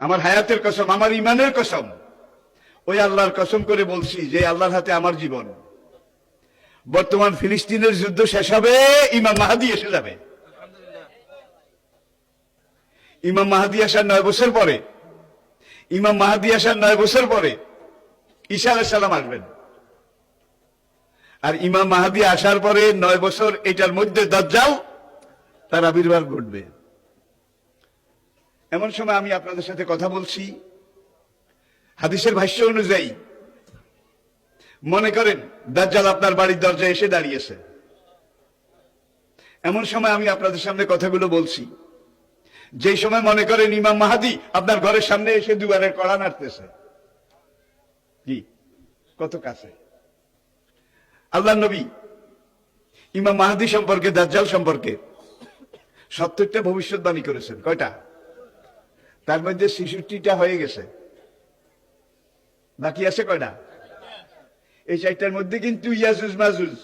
আমার হায়াতের কসম, আমার ইমানের কসম, ওই আল্লাহর কসম করে বলছি যে আল্লাহর হাতে আমার জীবন। বর্তমান ফিলিস্তিনের যুদ্ধ শেষ হবে, ইমাম মাহাদি এসে যাবে। ইমাম মাহাদি আসার 9 বছর পরে, ইমাম মাহাদি আসার 9 বছর পরে ঈসা আলাইহিস সালাম আসবেন। আর ইমাম মাহাদি আসার পরে 9 বছর, এটার মধ্যে দাজ্জাল তার আবির্ভাব ঘটবে। এমন সময় আমি আপনাদের সাথে কথা বলছি, হাদিসের ভাষ্য অনুযায়ী মনে করেন দাজ্জাল আপনার বাড়ির দরজায় এসে দাঁড়িয়েছে। এমন সময় আমি আপনাদের সামনে কথাগুলো বলছি, যেই সময় মনে করেন ইমাম মাহাদি আপনার ঘরের সামনে এসে দুয়ারের কড়া নাড়তেছে। কি কত কাছে! আল্লাহর নবী ইমাম মাহাদি সম্পর্কে, দাজ্জাল সম্পর্কে 70টা ভবিষ্যৎবাণী করেছেন। কয়টা? তার মধ্যে 66টা হয়ে গেছে, বাকি আছে কয়টা? এই 4টার মধ্যে কিন্তু ইয়াজুজ মাজুজ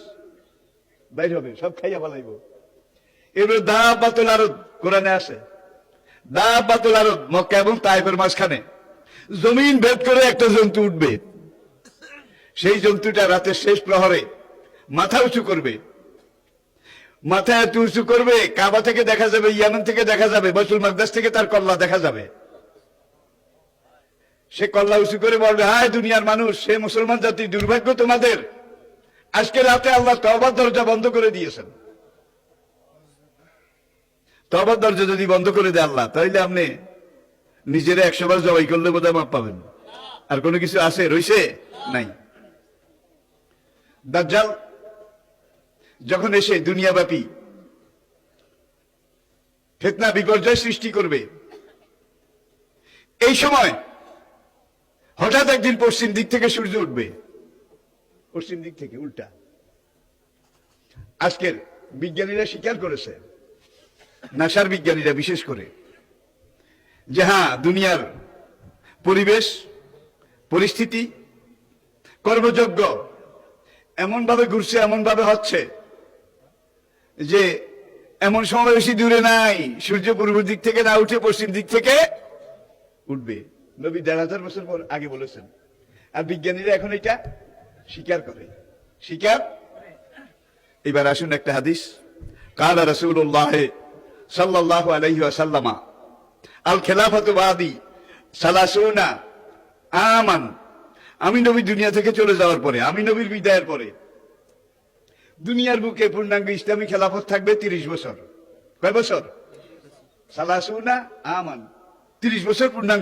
বাইর হবে, সব খাইয়া ফেলাইব। এবার দাব্বাতুল আরদ কোরআনে আছে, দাব্বাতুল আরদ মক্কা এবং তায়েফের মাঝখানে জমিন ভেদ করে একটা জন্তু উঠবে। সেই জন্তুটা রাতের শেষ প্রহরে মাথা উঁচু করবে। মাথা এত উঁচু করবে, কাবা থেকে দেখা যাবে, ইয়ামান থেকে দেখা যাবে, বাইতুল মাকদাস থেকে তার কল্লা দেখা যাবে। সে কল্লা উঁচু করে বলবে, হায় দুনিয়ার মানুষ, সে মুসলমান জাতি, দুর্ভাগ্য তোমাদের, আজকে রাতে আল্লাহ তওবার দরজা বন্ধ করে দিয়েছেন। তওবার দরজা যদি বন্ধ করে দেয় আল্লাহ, তাইলে আপনি নিজেরা 100 বার জবাই করলে বোধহয় মাপ পাবেন। আর কোনো কিছু আছে রইছে? নাই। দাজ্জাল যখন এসে দুনিয়াব্যাপী ফিতনা বিপর্যয় সৃষ্টি করবে, এই সময় হঠাৎ একদিন পশ্চিম দিক থেকে সূর্য উঠবে। পশ্চিম দিক থেকে উল্টা। আজকের বিজ্ঞানীরা স্বীকার করেছে, নাসার বিজ্ঞানীরা বিশেষ করে, যে হ্যাঁ, দুনিয়ার পরিবেশ পরিস্থিতি কর্মযোগ্য এমন ভাবে ঘুরছে, এমন ভাবে হচ্ছে যে এমন সময় বেশি দূরে নাই, সূর্য পূর্ব দিক থেকে না উঠে পশ্চিম দিক থেকে উঠবে। নবী 1500 বছর পর আগে বলেছেন, আর বিজ্ঞানীরা এখন এটা স্বীকার করে, স্বীকার। এবার আসুন একটা হাদিস। কালা রাসূলুল্লাহ সাল্লাল্লাহু আলাইহি ওয়াসাল্লাম, আল খেলাফাতু বাদি সালাসুনা আমান। আমি নবী দুনিয়া থেকে চলে যাওয়ার পরে, আমি নবীর বিদায়ের পরে দুনিয়ার বুকে পূর্ণাঙ্গ ইসলামী খেলাফত থাকবে 30 বছর। কয় বছর? সালাসুনা আমান, 30 বছর পূর্ণাঙ্গ